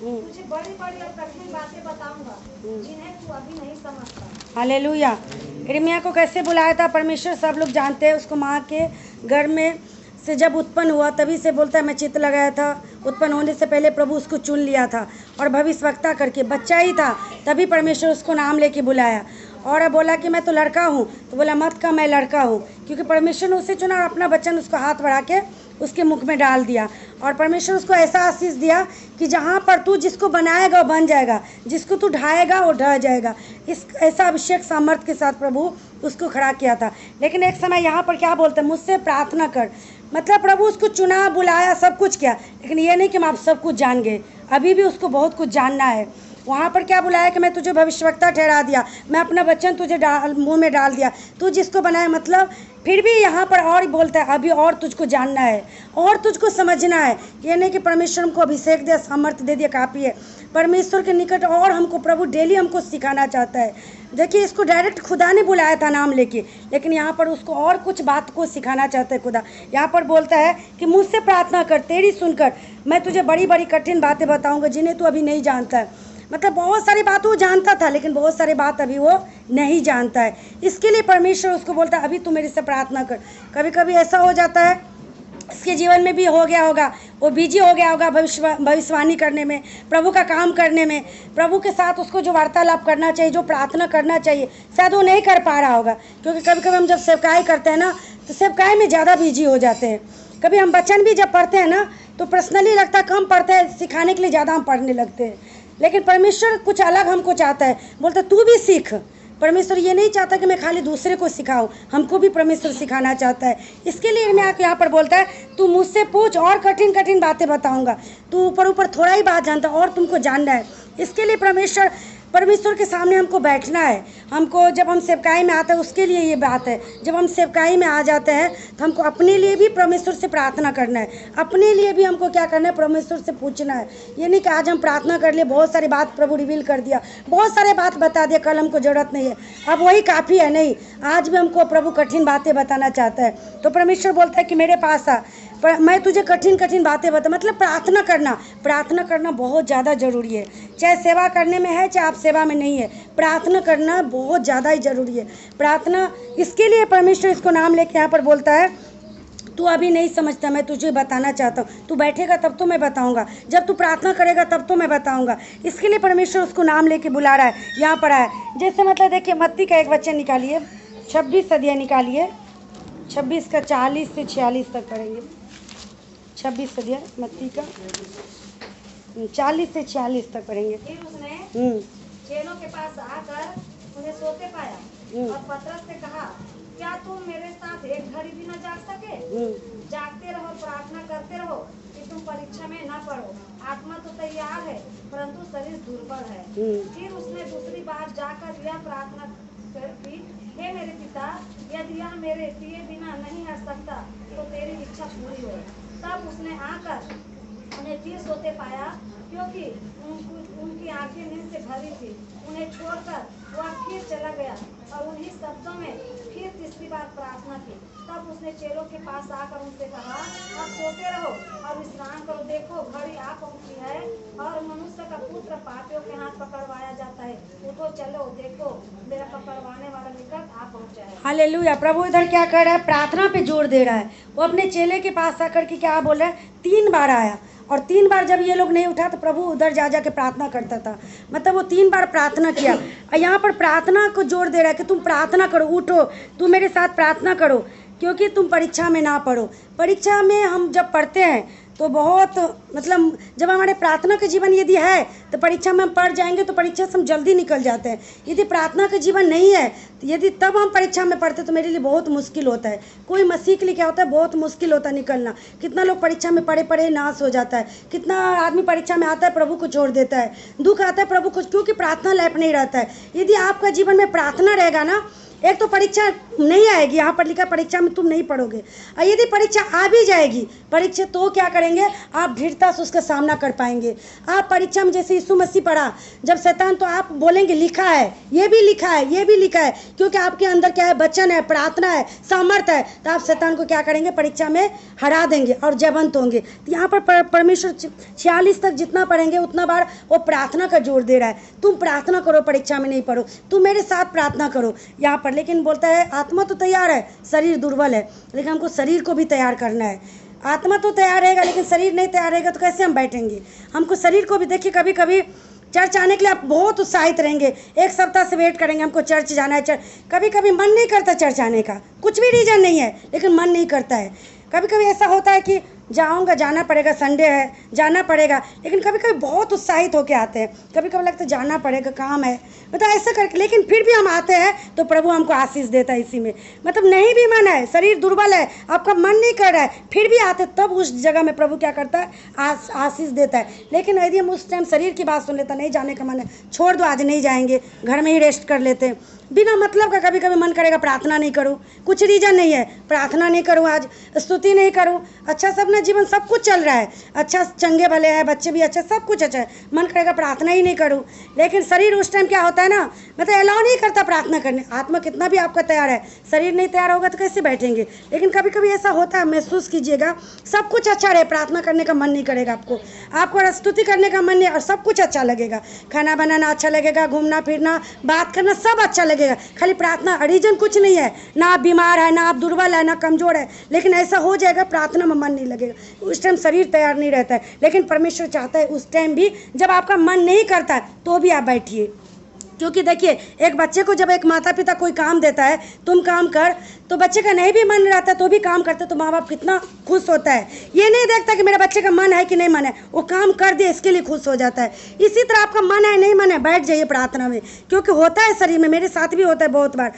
तुझे बड़ी बड़ी और कठिन बातें बताऊंगा जिन्हें तू अभी नहीं समझता। हालेलुया। यिर्मयाह को कैसे बुलाया था परमेश्वर, सब लोग जानते हैं। उसको माँ के घर में से जब उत्पन्न हुआ तभी से बोलता है मैं चित्त लगाया था। उत्पन्न होने से पहले प्रभु उसको चुन लिया था और भविष्यवक्ता करके बच्चा ही था तभी परमेश्वर उसको नाम लेके बुलाया। और बोला कि मैं तो लड़का हूँ, तो बोला मत का मैं लड़का हूँ, क्योंकि परमेश्वर ने उसे चुना और अपना वचन उसको हाथ बढ़ा के उसके मुख में डाल दिया। और परमेश्वर उसको ऐसा आशीष दिया कि जहाँ पर तू जिसको बनाएगा वो बन जाएगा, जिसको तू ढाएगा वो ढह जाएगा। इस ऐसा अभिषेक सामर्थ्य के साथ प्रभु उसको खड़ा किया था। लेकिन एक समय यहाँ पर क्या बोलते हैं, मुझसे प्रार्थना कर। मतलब प्रभु उसको चुना, बुलाया, सब कुछ किया, लेकिन ये नहीं कि हम आप सब कुछ जान गए। अभी भी उसको बहुत कुछ जानना है। वहाँ पर क्या बुलाया कि मैं तुझे भविष्यवक्ता ठहरा दिया, मैं अपना वचन तुझे मुंह में डाल दिया, तू जिसको बनाए। मतलब फिर भी यहाँ पर और बोलता है अभी और तुझको जानना है और तुझको समझना है। ये नहीं कि परमेश्वर हमको अभिषेक दिया, सामर्थ्य दे दिया, काफ़ी है। परमेश्वर के निकट और हमको प्रभु डेली हमको सिखाना चाहता है। देखिए इसको डायरेक्ट खुदा ने बुलाया था नाम लेके, लेकिन यहाँ पर उसको और कुछ बात को सिखाना चाहता है खुदा। यहाँ पर बोलता है कि मुझसे प्रार्थना कर, तेरी सुनकर मैं तुझे बड़ी बड़ी कठिन बातें बताऊँगा जिन्हें तू अभी नहीं जानता है। मतलब बहुत सारी बात वो जानता था, लेकिन बहुत सारी बात अभी वो नहीं जानता है। इसके लिए परमेश्वर उसको बोलता है अभी तू मेरे से प्रार्थना कर। कभी कभी ऐसा हो जाता है, इसके जीवन में भी हो गया होगा, वो बिजी हो गया होगा भविष्यवाणी करने में, प्रभु का काम करने में, प्रभु के साथ उसको जो वार्तालाप करना चाहिए, जो प्रार्थना करना चाहिए, शायद वो नहीं कर पा रहा होगा। क्योंकि कभी कभी हम जब सेवकाई करते हैं ना, तो सेवकाई में ज़्यादा बिजी हो जाते हैं। कभी हम वचन भी जब पढ़ते हैं ना, तो पर्सनली लगता है कम पढ़ते हैं, सिखाने के लिए ज़्यादा हम पढ़ने लगते हैं। लेकिन परमेश्वर कुछ अलग हमको चाहता है, बोलता तू भी सीख। परमेश्वर ये नहीं चाहता कि मैं खाली दूसरे को सिखाऊं, हमको भी परमेश्वर सिखाना चाहता है। इसके लिए मैं यहाँ पर बोलता है तू मुझसे पूछ और कठिन कठिन बातें बताऊंगा। तू ऊपर ऊपर थोड़ा ही बात जानता और तुमको जानना है। इसके लिए परमेश्वर के सामने हमको बैठना है। हमको जब हम सेवकाई में आते हैं उसके लिए ये बात है। जब हम सेवकाई में आ जाते हैं तो हमको अपने लिए भी परमेश्वर से प्रार्थना करना है, अपने लिए भी हमको क्या करना है, परमेश्वर से पूछना है। ये नहीं कि आज हम प्रार्थना कर लिए, बहुत सारी बात प्रभु रिवील कर दिया, बहुत सारे बात बता दिया, कल हमको ज़रूरत नहीं है, अब वही काफ़ी है। नहीं, आज भी हमको प्रभु कठिन बातें बताना चाहता है। तो परमेश्वर बोलता है कि मेरे पास आ, मैं तुझे कठिन कठिन बातें बता। मतलब प्रार्थना करना बहुत ज़्यादा ज़रूरी है। चाहे सेवा करने में है, चाहे आप सेवा में नहीं है, प्रार्थना करना बहुत ज़्यादा ही ज़रूरी है। प्रार्थना इसके लिए परमेश्वर इसको नाम लेके यहाँ पर बोलता है तू अभी नहीं समझता, मैं तुझे बताना चाहता हूँ। तू बैठेगा तब तो मैं बताऊँगा, जब तू प्रार्थना करेगा तब तो मैं बताऊँगा। इसके लिए परमेश्वर उसको नाम लेके बुला रहा है, यहाँ पर आया। जैसे मतलब देखिए मत्ती का एक वचन निकालिए, 26 अध्याय निकालिए, 26 का 40 से 46 तक पढ़ेंगे। 26 अध्याय मत्ती का 40 से 46 तक पढ़ेंगे। फिर उसने चेलों के पास आकर उन्हें सोते पाया और पतरस से कहा, क्या तुम मेरे साथ एक घड़ी भी न जाग सके? जागते रहो, प्रार्थना करते रहो कि तुम परीक्षा में न पड़ो। आत्मा तो तैयार है परंतु शरीर दुर्बल है। फिर उसने दूसरी बार जाकर यह प्रार्थना की, हे मेरे पिता, यदि यह मेरे पिए बिना नहीं हट सकता तो तेरी इच्छा पूरी हो। तब उसने आकर उन्हें फिर सोते पाया, क्योंकि उनकी आंखें नींद से भरी थी। उन्हें छोड़कर वह फिर चला गया और उन्हीं शब्दों में फिर तीसरी बार प्रार्थना की। तब उसने चेलों के पास आकर उनसे कहा, अब सोते रहो और विश्राम करो। देखो घड़ी आ पहुंची है और मनुष्य का पुत्र पापियों के हाथ पकड़वाया जाता है। उठो चलो, देखो मेरा पकड़वाने वाला निकट आ पहुंचा है। हालेलुया। प्रभु इधर क्या कर रहा है, प्रार्थना पे जोर दे रहा है। वो अपने चेले के पास आकर के क्या बोल रहा है, 3 बार आया और 3 बार जब ये लोग नहीं उठा तो प्रभु उधर जा के प्रार्थना करता था। मतलब वो 3 बार प्रार्थना किया। और यहाँ पर प्रार्थना को जोर दे रहा है कि तुम प्रार्थना करो, उठो, तुम मेरे साथ प्रार्थना करो, क्योंकि तुम परीक्षा में ना पढ़ो। परीक्षा में हम जब पढ़ते हैं तो बहुत मतलब जब हमारे प्रार्थना का जीवन यदि है तो परीक्षा में हम पढ़ जाएंगे तो परीक्षा से हम जल्दी निकल जाते हैं। यदि प्रार्थना का जीवन नहीं है तो यदि तब हम परीक्षा में पढ़ते तो मेरे लिए बहुत मुश्किल होता है। कोई मसीह के लिए क्या होता है, बहुत मुश्किल होता है निकलना। कितना लोग परीक्षा में पढ़े पढ़े नाश हो जाता है, कितना आदमी परीक्षा में आता है प्रभु को छोड़ देता है, दुख आता है प्रभु को, क्योंकि प्रार्थना लायक नहीं रहता है। यदि आपका जीवन में प्रार्थना रहेगा ना, एक तो परीक्षा नहीं आएगी, यहाँ पर लिखा परीक्षा में तुम नहीं पढ़ोगे, और यदि परीक्षा आ भी जाएगी परीक्षा तो क्या करेंगे, आप दृढ़ता से उसका सामना कर पाएंगे। आप परीक्षा में जैसे यीशु मसीह पढ़ा जब शैतान, तो आप बोलेंगे लिखा है, ये भी लिखा है, ये भी लिखा है, क्योंकि आपके अंदर क्या है, वचन है, प्रार्थना है, सामर्थ्य है, तो आप शैतान को क्या करेंगे, परीक्षा में हरा देंगे और जयवंत होंगे। तो यहाँ पर परमेश्वर 46 तक जितना पढ़ेंगे उतना बार वो प्रार्थना का जोर दे रहा है, तुम प्रार्थना करो, परीक्षा में नहीं पढ़ो, तुम मेरे साथ प्रार्थना करो यहाँ पर। लेकिन बोलता है आत्मा तो तैयार है, शरीर दुर्बल है, लेकिन हमको शरीर को भी तैयार करना है। आत्मा तो तैयार रहेगा लेकिन शरीर नहीं तैयार रहेगा तो कैसे हम बैठेंगे। हमको शरीर को भी, देखिए कभी कभी चर्च आने के लिए आप बहुत उत्साहित रहेंगे, एक सप्ताह से वेट करेंगे हमको चर्च जाना है, कभी कभी मन नहीं करता चर्च आने का, कुछ भी रीज़न नहीं है लेकिन मन नहीं करता है। कभी कभी ऐसा होता है कि जाऊंगा, जाना पड़ेगा, संडे है जाना पड़ेगा, लेकिन कभी कभी बहुत उत्साहित होकर आते हैं, कभी कभी लगता है जाना पड़ेगा, काम है, मतलब ऐसा करके, लेकिन फिर भी हम आते हैं तो प्रभु हमको आशीष देता है इसी में। मतलब नहीं भी मन है, शरीर दुर्बल है, आपका मन नहीं कर रहा है, फिर भी आते, तब उस जगह में प्रभु क्या करता है, आशीष देता है। लेकिन यदि हम उस टाइम शरीर की बात सुन लेते, नहीं जाने का मन है, छोड़ दो आज नहीं जाएंगे, घर में ही रेस्ट कर लेते हैं, बिना मतलब का कभी कभी मन करेगा प्रार्थना नहीं करूं, कुछ रीज़न नहीं है, प्रार्थना नहीं करूं, आज स्तुति नहीं करूं, अच्छा सब ना जीवन सब कुछ चल रहा है, अच्छा चंगे भले हैं, बच्चे भी अच्छा, सब कुछ अच्छा है, मन करेगा प्रार्थना ही नहीं करूं। लेकिन शरीर उस टाइम क्या होता है ना, मतलब अलाउ नहीं करता प्रार्थना करने। आत्मा कितना भी आपका तैयार है, शरीर नहीं तैयार होगा तो कैसे बैठेंगे। लेकिन कभी कभी ऐसा होता है, महसूस कीजिएगा, सब कुछ अच्छा रहे, प्रार्थना करने का मन नहीं करेगा, आपको स्तुति करने का मन नहीं, और सब कुछ अच्छा लगेगा, खाना बनाना अच्छा लगेगा, घूमना फिरना, बात करना सब अच्छा लगेगा, खाली प्रार्थना। रीजन कुछ नहीं है, ना आप बीमार है, ना आप दुर्बल है, ना कमजोर है, लेकिन ऐसा हो जाएगा प्रार्थना में मन नहीं लगेगा, उस टाइम शरीर तैयार नहीं रहता है। लेकिन परमेश्वर चाहता है उस टाइम भी जब आपका मन नहीं करता है तो भी आप बैठिए, क्योंकि देखिए एक बच्चे को जब एक माता पिता कोई काम देता है, तुम काम कर, तो बच्चे का नहीं भी मन रहता तो भी काम करते, तो माँ बाप कितना खुश होता है। ये नहीं देखता कि मेरे बच्चे का मन है कि नहीं मन है, वो काम कर दे इसके लिए खुश हो जाता है। इसी तरह आपका मन है नहीं मन है, बैठ जाइए प्रार्थना में, क्योंकि होता है शरीर में, मेरे साथ भी होता है बहुत बार,